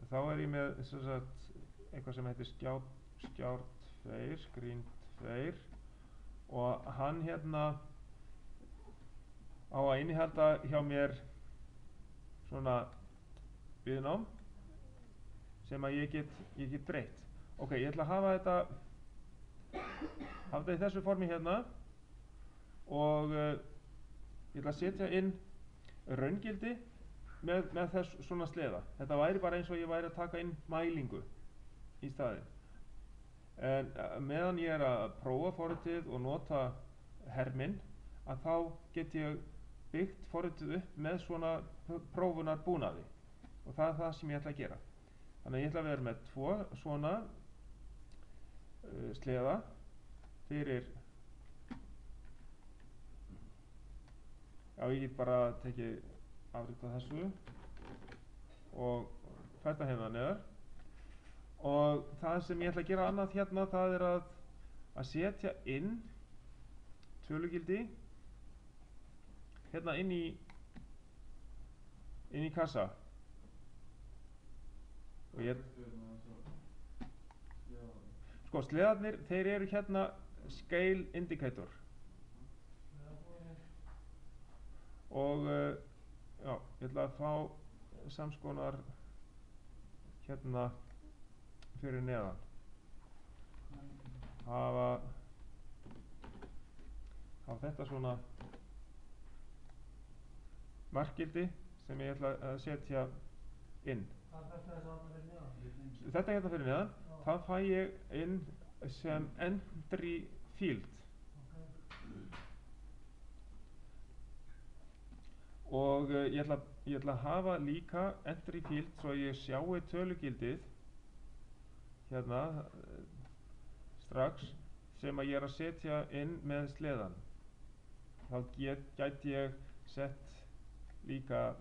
Þá ég með sem sagt, eitthvað sem heitir skjár 2, screen 2 og hann hérna á að innihalda hjá mér svona viðnám sem að ég get breytt. Ok, ég ætla að hafa þetta í þessu formi hérna og ég ætla að setja inn raungildi með þess svona sleða. Þetta væri bara eins og ég væri að taka inn mælingu í staðinn. En meðan ég að prófa forritið og nota herminn, að þá get ég byggt forritið upp með svona prófunar búnaði og það það sem ég ætla að gera. Þannig að ég ætla að vera með 2 svona sleða fyrir, ég get bara tekið afrit af þessu og fært það hérna neðar. Og það sem ég ætla að gera annað hérna, það að setja inn tölugildi hérna inn í kassa. Og sko, sleðarnir, þeir eru hérna scale indicator. Og ég ætla að fá samskonar hérna fyrir neðan. Hafa þetta svona markgildi sem ég ætla að setja inn. Þetta hérna fyrir neðan, það fæ ég inn sem entry field. Og ég ætla að hafa líka entry field svo ég sjái tölugildið hérna strax sem að ég að setja inn með sleðan. Þá gæti ég sett líka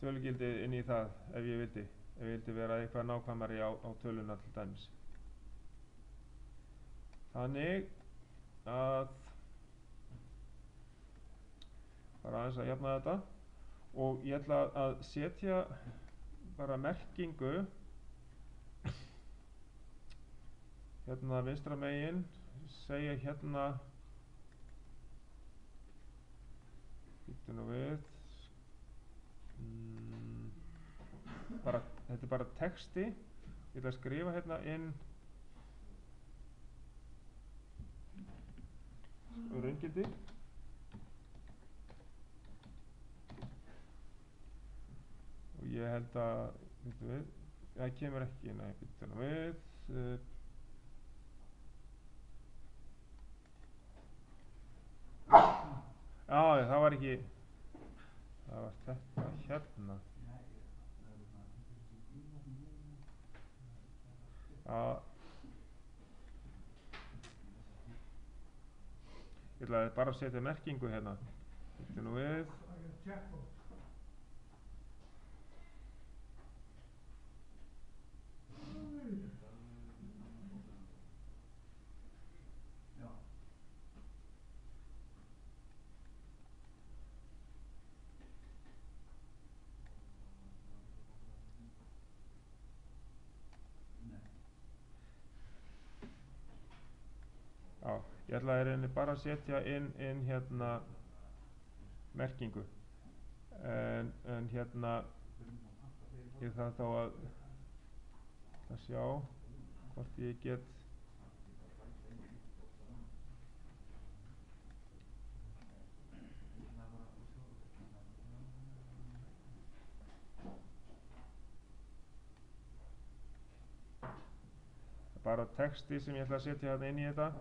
tölugildið inn í það ef ég vildi vera eitthvað nákvæmari á töluna til dæmis. Þannig að bara aðeins að jafna þetta og ég ætla að setja bara merkingu hérna vinstra megin, segja hérna bíddu nú við þetta bara texti. Ég ætla að skrifa hérna inn raungildi og ég held að bíddu við, það kemur ekki, nei, bíddu nú við það var ekki, það var þetta hérna. Ég ætlaði bara að setja merkingu hérna. Bíddu nú við. Ég ætlaði reyni bara að setja inn hérna merkingu en hérna ég þarf þá að sjá hvort ég get bara texti sem ég ætla að setja hérna inn í þetta.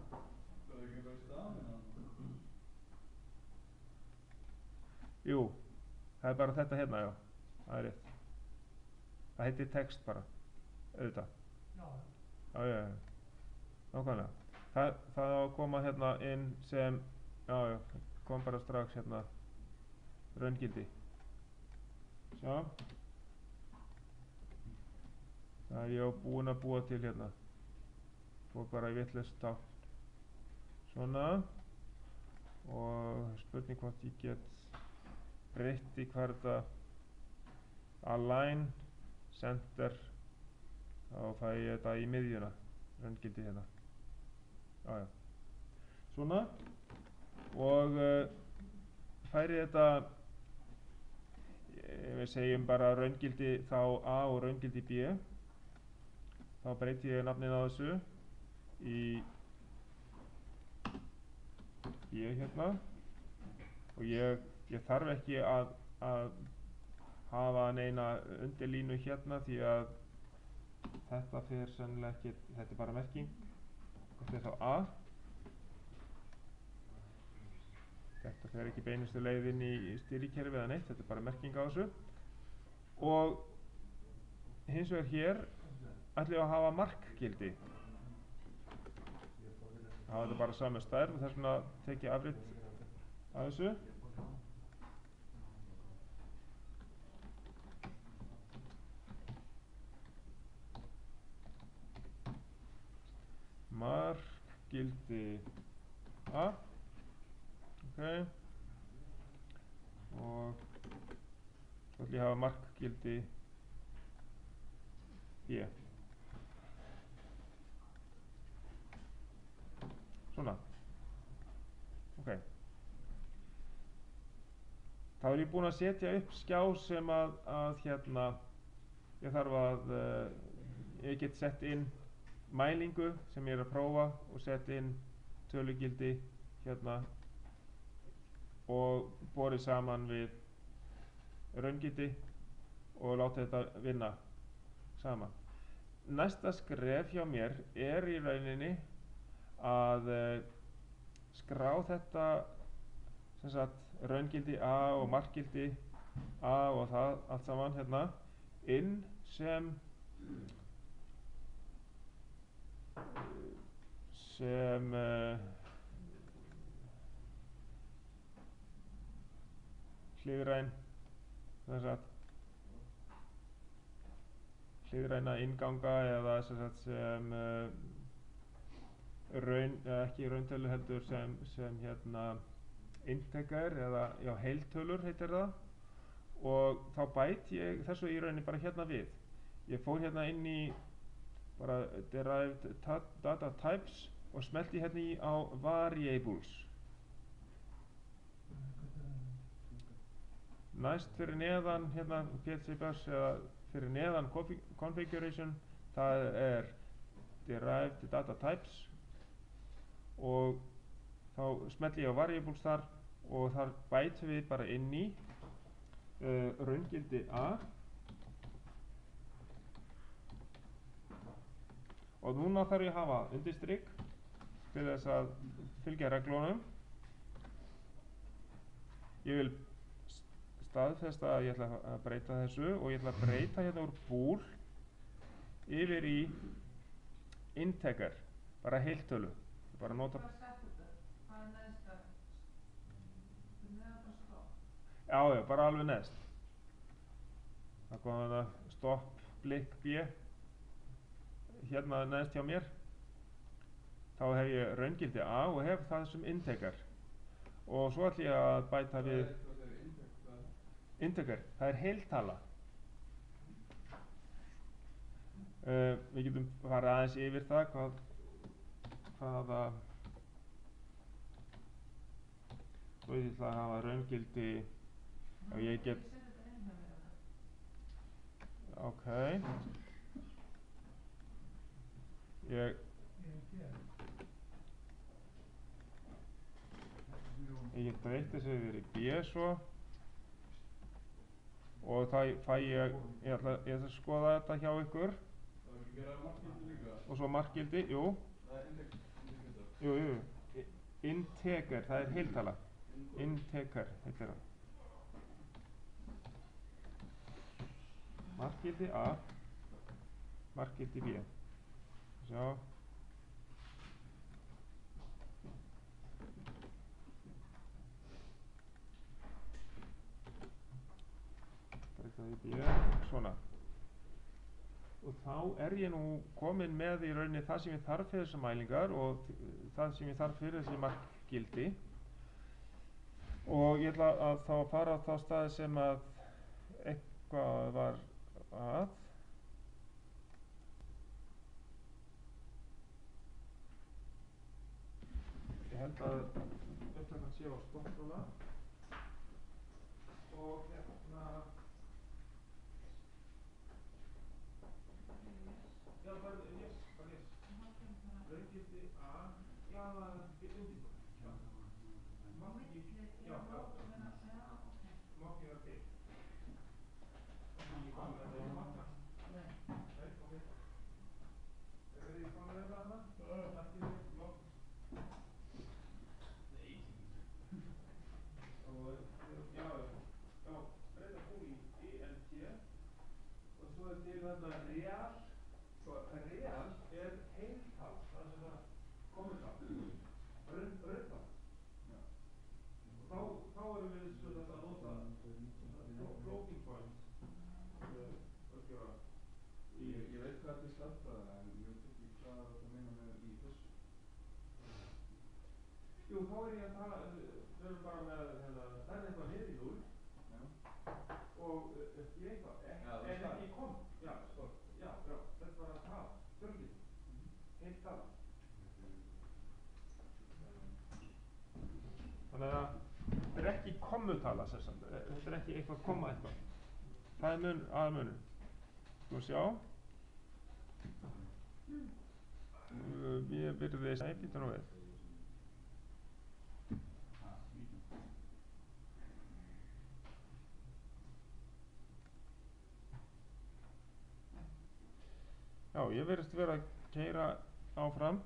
Jú, það bara þetta hérna, já, það rétt. Það heitir text bara, auðvitað. Já, nákvæmlega. Það á að koma hérna inn sem, já, kom bara strax hérna raungildi. Sjá. Það ég búinn að búa til hérna. Fór bara í vitlaust tákn. Svona. Og spurning hvort ég get breytt í hvað þetta align center, þá fæ ég þetta í miðjuna, raungildi hérna. Já, svona, og færi þetta, við segjum bara raungildi þá A og raungildi B, þá breyti ég nafnið á þessu í B hérna, og ég þarf ekki að hafa neina undirlínu hérna, því að þetta fer sennilega ekki, þetta er bara merking, þetta er þá A, þetta fer ekki beinustu leið inn í stýrikerfið eða neitt, þetta er bara merking á þessu. Og hins vegar hér ætlum við að hafa markgildi, hafa þetta bara saman stærð, og þess vegna tek ég afrit af þessu. Markgildi A, ok, og svo ætlum ég að hafa markgildi B, svona, ok. Þá er ég búinn að setja upp skjá sem að hérna, ég þarf að, ég get sett inn mælingu sem ég er að prófa og sett inn tölugildi hérna og borið saman við raungildi og láta þetta vinna saman. Næsta skref hjá mér er í rauninni að skrá þetta, sem sagt raungildi A og markgildi A og það allt saman hérna inn sem hliðræn, sem sagt hliðræna innganga, eða sem ekki rauntölu heldur sem hérna integer, eða já, heiltölur heitir það, og þá bæti ég þessu í rauninni bara hérna við. Ég fór hérna inn í bara derived data types og smelti hérna í á variables. Næst fyrir neðan hérna PLC-bus, eða fyrir neðan configuration, það er derived data types, og þá smelti ég á variables þar, og þar bætum við bara inn í raungildi A, og núna þarf ég að hafa undirstrikk til þess að fylgja reglunum. Ég vil staðfesta að ég ætla að breyta þessu, og ég ætla að breyta hérna úr bool yfir í integer, bara heiltölu. Bara nota. Hvað er neðst að? Neðan bara stopp? Já, bara alveg neðst. Það kom þetta stopp, blikk, B. Hérna neðst hjá mér. Þá hef ég raungildi A og hef það sem integer. Og svo ætlum ég að bæta við integer, það er heiltala. Við getum farið aðeins yfir það hvaða svo ég ætla að hafa raungildi, og ég get ok, ég get breytt þessu yfir í B svo, og það fæ ég ætla að skoða þetta hjá ykkur. Og svo markgildi, jú, integer, það er heiltala, integer heitir það. Markgildi A, markgildi B. Sjá. Breyta í B, svona. Og þá er ég nú komin með í rauninni það sem ég þarf fyrir þessar mælingar og það sem ég þarf fyrir þessi markgildi. Og ég ætla að þá fara á þá staði sem að hvað var að ég held að upptakan sé á stopp núna og hérna já, bara les raungildi A já, við undir já, mátti já, mátti vera til ekki komið með þetta í makna nei, ok eru þið komið með þetta þarna? Ekki við lók og já, breyta bú í INT og svo til þarna real svo real heiltal það sem það komið þá rauntal og þá erum við svo þetta að nota floating point ég veit hvað þetta er stafnfræðilega en ég veit ekki hvað þetta meina með í þessu jú, þá ég að tala við erum bara með stærð eitthvað niður í 0 og upp í eitthvað en ekki í kom já, þetta var að tala fjöldi heilt tala þannig að þetta er ekki kommutala þetta er ekki eitthvað komma eitthvað það er aðmunur sko sjá ég byrði nei, býta nú við já, ég verðist vera að keyra áfram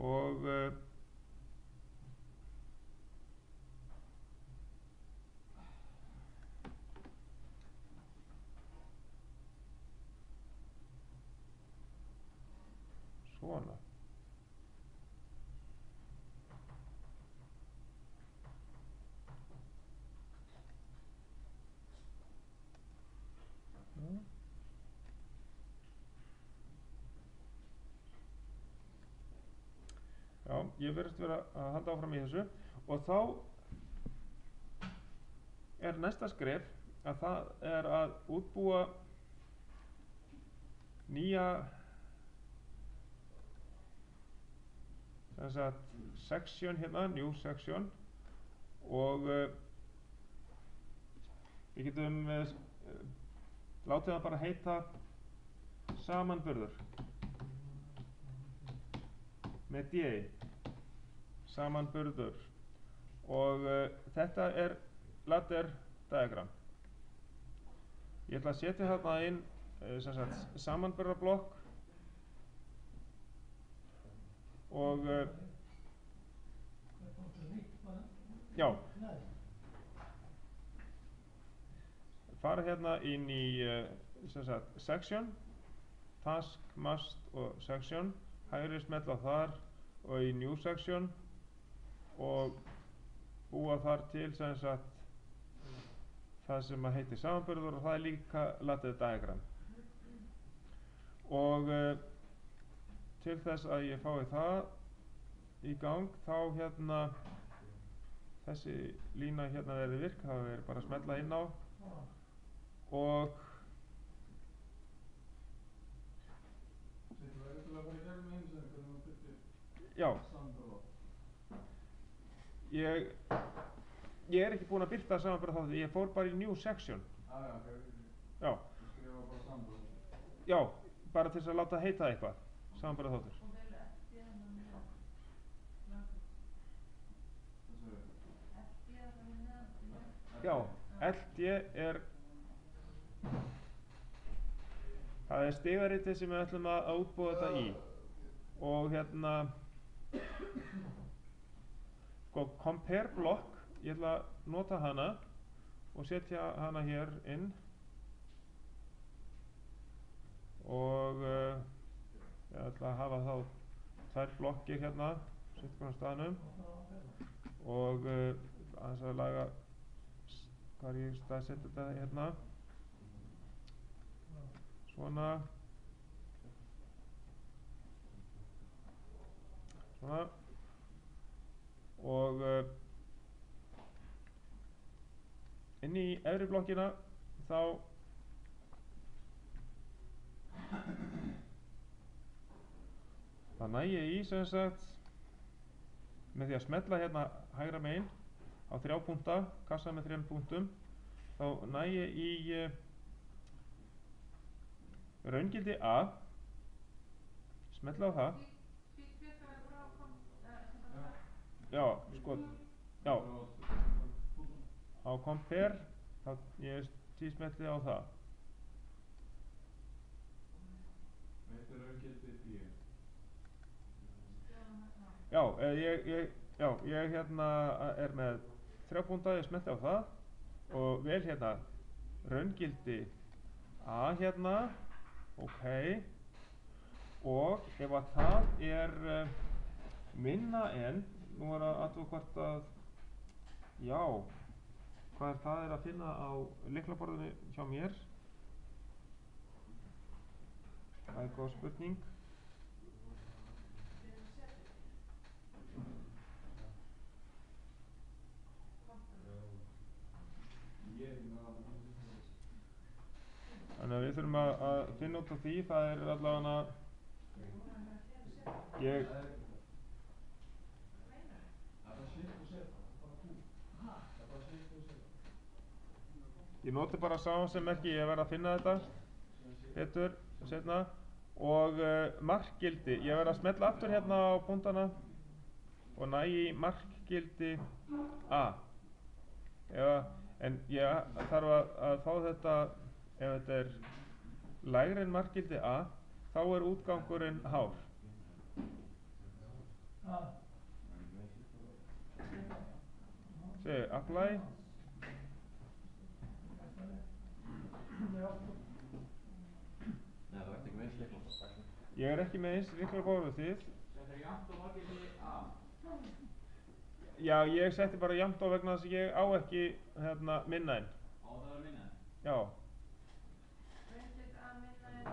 og svona já, ég verðist vera að halda áfram í þessu og þá er næsta skref að það er að útbúa nýja sem sagt section hérna, new section og við getum látið það bara heita samanburður með D samanburður og þetta er ladder diagram ég ætla að setja hérna inn sem sagt samanburðarblokk og já fara hérna inn í sem sagt section task, must og section hægri smella þar og í new section og búa þar til sem sagt það sem að heitir samanburður og það er líka ladder diagram og til þess að ég fái það í gang þá hérna þessi lína hérna verði virk þá er bara að smella inn á og já ég er ekki búinn að birta samanburð þátt ég fór bara í new section já bara til þess að láta heita eitthvað samanburð þáttur já, LD er það er stigaritið sem við ætlum að útbúa þetta í og hérna sko compare block ég ætla að nota hana og setja hana hér inn og ég ætla að hafa þá tvær blokkir hérna sitt hvernig staðnum og aðeins að laga hvað ég staðsetta þetta hérna svona og inn í efri blokkina þá næ ég í sem sagt með því að smella hérna hægra megin á 3 punkta, kassa með 3 punktum, þá næ ég í raungildi A, smella á það. Já, sko, já, á compare, þá ég smelli á það. Þetta er raungildi B. Já, ég hérna er með 3 punkta, ég smelli á það og vel hérna raungildi A hérna, ok, og ef að það er minna en, nú er að athuga hvort að, já, hvað það er að finna á lyklaborðinu hjá mér, það er góð spurning. Þannig að við þurfum að finna út af því, það er allavega ég noti bara samansemmerki, ég verð að finna þetta betur seinna og markgildi, ég verð að smella aftur hérna á punktana og næ í markgildi A. En ég þarf að fá þetta, ef þetta er lægri en markgildi A, þá er útgangurinn hár. Segðu, apply. Nei, það ert ekki með eins lyklaborð. Ég er ekki með eins lyklaborð við þið. Þetta er jafnt á markgildi A. Já, ég setti bara jafnt á vegna þess að ég á ekki hérna minna en. Á það er minna en? Já. Raungildi A minna en?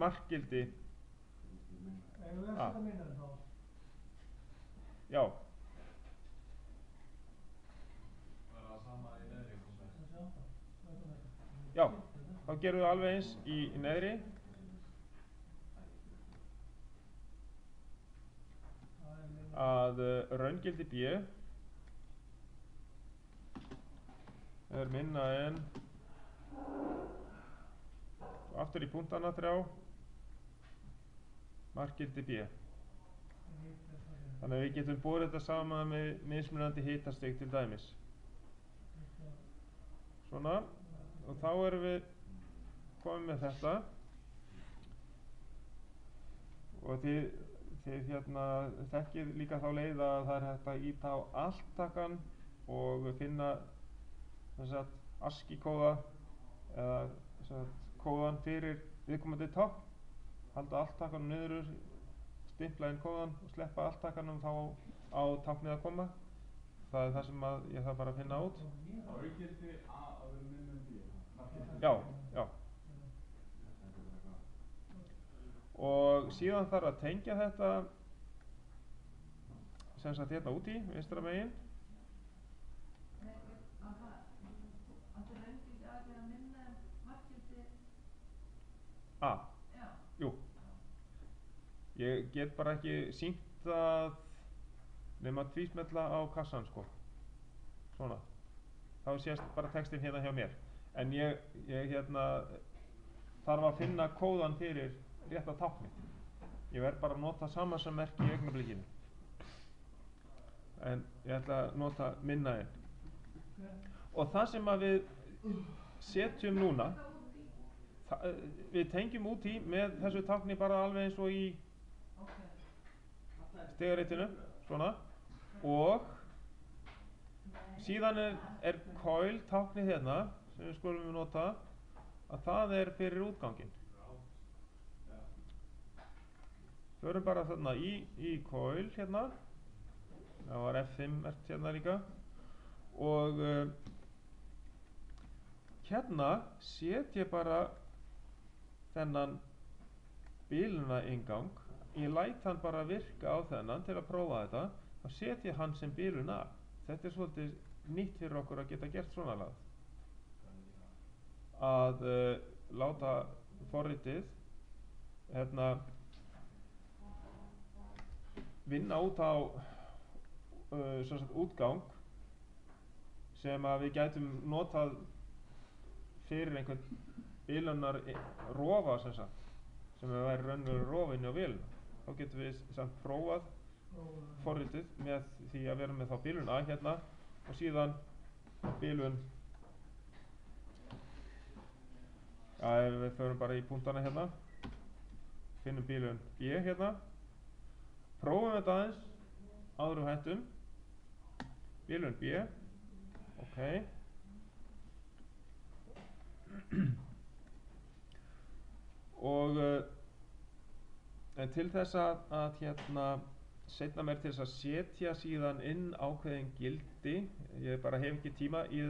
Markgildi Eigum við að setja minna en þá? Já. Það er það sama í neðri og svo. Já, þá gerum við alveg eins í neðri. Að raungildi B er minna en, aftur í punktana 3, markgildi B. Þannig að við getum borið þetta saman með mismunandi hitastig til dæmis. Svona, og þá erum við komið með þetta og þið hérna þekkið líka þá leið að það er hægt að íta á alt-takkan og finna ASCII kóða eða kóðan fyrir viðkomandi tákn, halda alt-takkanum niður, stimpla inn kóðan og sleppa alt-takkanum þá á táknið að koma. Það er það sem ég þarf bara að finna út. Raungildi A að vera minna en B. Já, já. Og síðan þarf að tengja þetta sem sagt hérna úti, vinstra megin. Áttu raungildi A að vera minna en markgildi A. Já. Jú. Ég get bara ekki sýnt það nema að tvísmella á kassan sko. Svona. Þá sést bara textinn hérna hjá mér. En ég hérna þarf að finna kóðan fyrir rétta táknið. Ég verð bara að nota samansemmerki í augnablikinu. En ég ætla að nota minna en. Og það sem að við setjum núna, við tengjum út í með þessu tákni bara alveg eins og í stigaritinu, svona, og síðan er coil táknið hérna sem við skulum nota, að það er fyrir útganginn. Förum bara þarna í coil hérna, það var F5 merkt hérna líka, og hérna set ég bara þennan biluna inngang, ég læt hann bara virka á þennan til að prófa þetta, þá set ég hann sem bilun A. Þetta svolítið nýtt fyrir okkur að geta gert svona lagað. Að láta forritið vinna út á útgang sem að við gætum notað fyrir einhvern bilunar rofa sem væri raunverulega rofinni á vélina. Þá getum við samt prófað forritið með því að vera með þá bilun A hérna og síðan bilun ef við förum bara í punktana hérna, finnum bilun B hérna, prófum þetta aðeins áður við hættum, bilun B, ok. Og en til þess að seinna mér til þess að setja síðan inn ákveðin gildi, ég bara hef ekki tíma í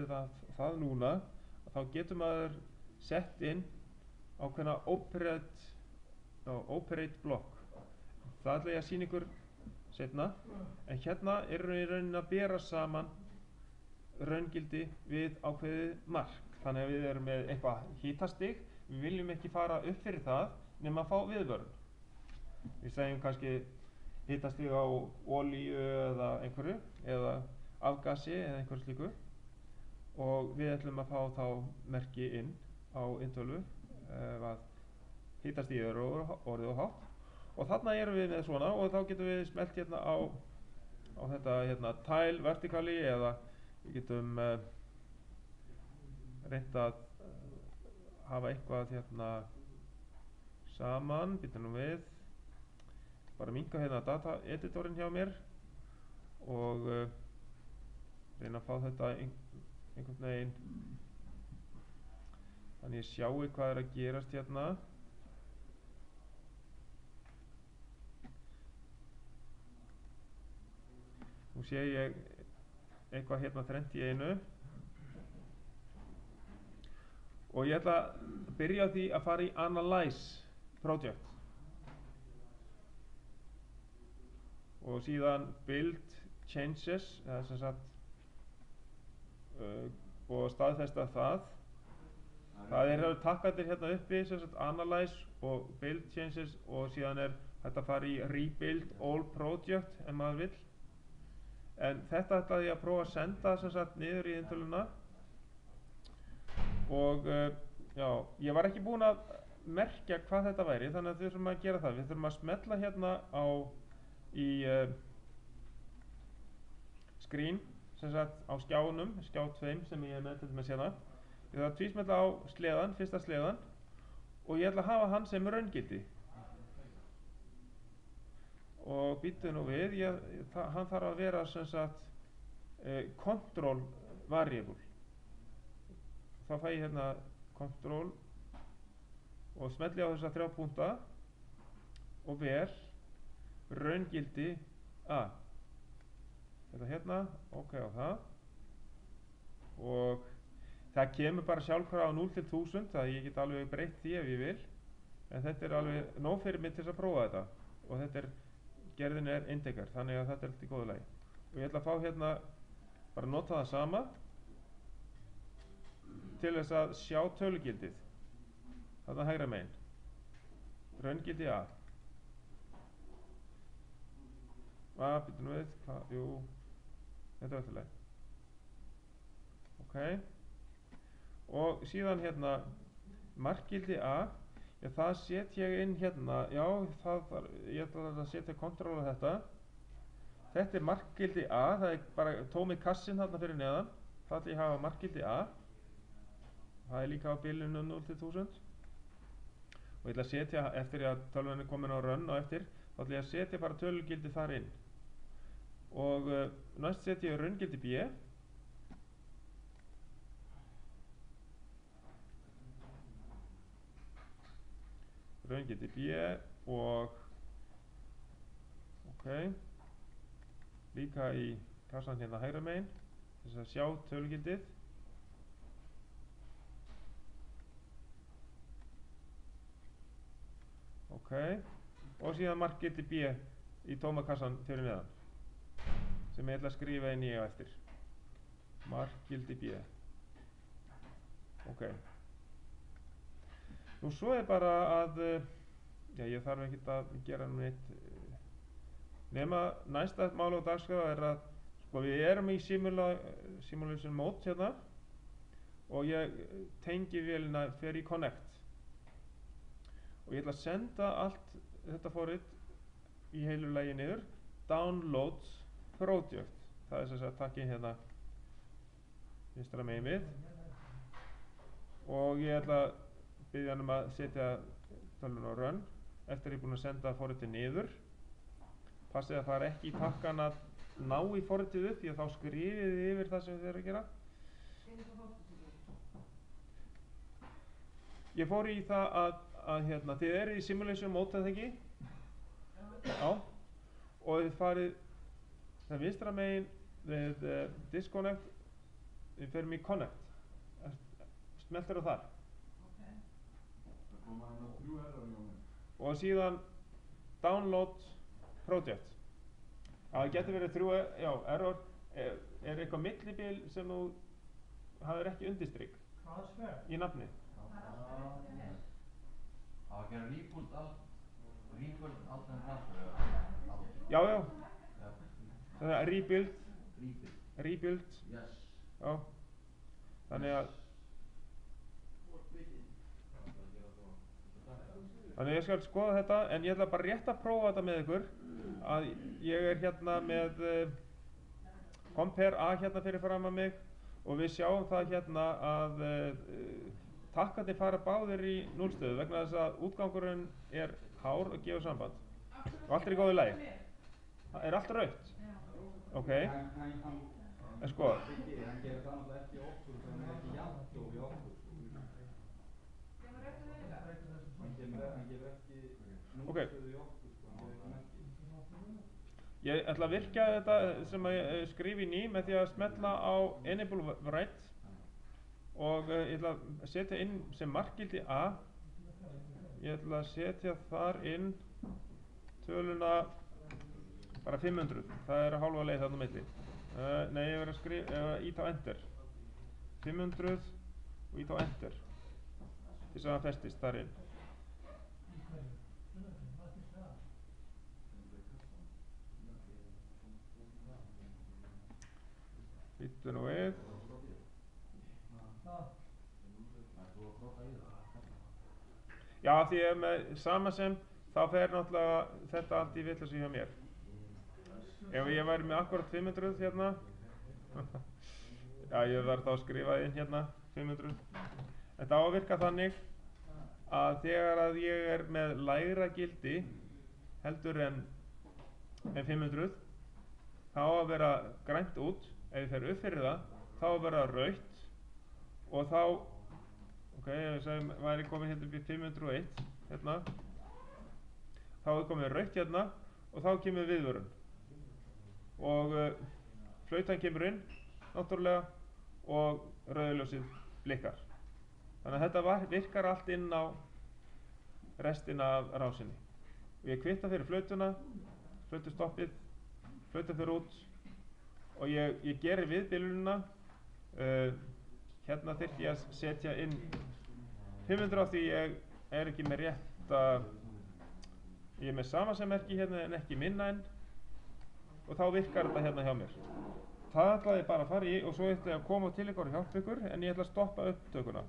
það núna, þá getur maður sett inn ákveðna operate block. Það ætla ég að sýna ykkur seinna, en hérna eru í rauninni að bera saman raungildi við ákveðið mark. Þannig að við erum með eitthvað hitastig, við viljum ekki fara upp fyrir það nema að fá viðvörun. Við segjum kannski hitastig á olíu eða einhverju, eða afgasi eða einhverju slíku, og við ætlum að fá þá merki inn á inntölu ef að hitastigið er orðið of hátt. Og þarna erum við með svona, og þá getum við smellt hérna á þetta tile vertically, eða við getum reynt að hafa eitthvað hérna saman, býtum nú við, bara minnka hérna data editorinn hjá mér og reyna að fá þetta einhvern veginn þannig ég sjáu hvað er að gerast hérna. Nú sé ég eitthvað hérna þrennt í einu og ég ætla að byrja á því að fara í Analyze Project og síðan Build Changes og staðfesta það. Það eru takkandir hérna uppi, Analyze og Build Changes, og síðan er þetta að fara í Rebuild All Project ef maður vill. En þetta ætlaði ég að prófa að senda niður í intöluna og já, ég var ekki búinn að merkja hvað þetta væri, þannig að við þurfum að gera það. Við þurfum að smella hérna í screen, á skjánum, skjá 2 sem ég er með til dæmis hérna. Ég þarf að tvísmella á sleðan, fyrsta sleðan, og ég ætla að hafa hann sem raungildi. Og býttu nú við, hann þarf að vera control variable. Þá fæ ég hérna control og smelli á þessa 3 punkta og vel raungildi A. Þetta hérna, ok á það, og það kemur bara sjálfkrafa á 0 til 1000, það ég get alveg breytt því ef ég vil, en þetta er alveg nóg fyrir mig til þess að prófa þetta, og þetta er, gerðin er integer, þannig að þetta er alltaf í góðu lagi. Og ég ætla að fá hérna, bara nota það sama, til þess að sjá tölugildið, þarna hægra megin, raungildi A. Býtum við, jú, þetta er alltaf leið. Ok. Og síðan hérna markgildi A, já, það set ég inn hérna, já, ég ætla að setja kontroll á þetta. Þetta er markgildi A, það er bara tómi kassin þarna fyrir neðan, það ætla ég að hafa markgildi A. Það er líka á bilinu 0 til 1000. Og ég ætla að setja, eftir að tölvan er komin á run og eftir, þá ætla ég að setja bara tölugildi þar inn. Og næst setja ég raungildi B. Raungildi B og ok, líka í kassan hérna hægra megin til þess að sjá tölugildið. Ok, og síðan markgildi B í tóma kassan fyrir neðan. sem ég ætla að skrifa inn í á eftir. Markgildi B. Ok. Nú svo er bara að, já, ég þarf ekkert að gera neitt, nema næsta mál á dagskrá er að, sko, við erum í simulation mode hérna og ég tengi vélina, fer í connect og ég ætla að senda allt þetta forrit í heilu lagi niður, download project. Það er sem sagt takkinn hérna vinstra megin við og ég ætla að biðja hann að setja tölvuna á run eftir að ég er búinn að senda forritið niður. Passið að fara ekki í takkan að ná í forritið upp því að þá skrifið þið yfir það sem þið eru að gera. Ég fór í það að hérna, þið eru í simulation mode eða ekki? Já. Og þið farið það vinstra megin við disconnect, við ferum í connect. Smeltir á þar. Það koma hérna 3 error hjá mér. Og síðan download project. Já, það getur verið 3 error. Er eitthvað millibil sem þú hafðir ekki undirstrikk Transfer. í nafni? Það var að gera reboot allt en transfer. Já. Það er rebuild. Yes. Já. Þannig að ég skal skoða þetta, en ég ætla bara rétt að prófa þetta með ykkur að ég er hérna með compare A hérna fyrir fram að mig og við sjáum það hérna að takkarnir fara báðir í núllstöðu vegna þess að útgangurinn er hár og gefur samband og allt er í góðu lagi. Það er allt rautt. Ok. En sko Hann gerir það náttúrulega ekki okkur, þannig að það er ekki jafnt og við okkur. Hann gefur ekki núllstöðu í okkur, hann gefur ekki merki. Ég ætla að virkja þetta sem ég skrifi inn í með því að smella á enable write og ég ætla að setja inn sem markgildi A. Ég ætla að setja þar inn töluna bara 500. Það er hálfa leið þarna á milli. Nei, ég verð að íta á enter. 500 og íta á enter til þess að það festist þar inn. Býttu nú við. Já, því ég er með sama sem þá fer náttúrulega þetta allt í vitleysu hjá mér. Ef ég væri með akkurat 500 hérna já, ég þarf þá að skrifa inn hérna 500. Þetta á að virka þannig að þegar að ég er með lægra gildi heldur en 500 þá á að vera grænt út. Ef ég fer upp fyrir það þá á að vera rautt og þá ok, ef ég væri komið hérna upp í 501 hérna þá er komið rautt hérna og þá kemur viðvörun og flautan kemur inn náttúrulega og rauðljósið blikkar. Þannig að þetta virkar allt inn á restina af rásinni. Og ég kvitta fyrir flautuna, flautustoppið, flautan fyrir út og ég geri viðbilunina. Hérna þyrfti ég að setja inn 500 af því ég er ekki með rétta, ég er með sama sem merki hérna en ekki minna en og þá virkar þetta hérna hjá mér. Það ætlaði ég bara að fara í og svo ætla ég að koma til ykkur og hjálpa ykkur en ég ætla að stoppa upptökuna.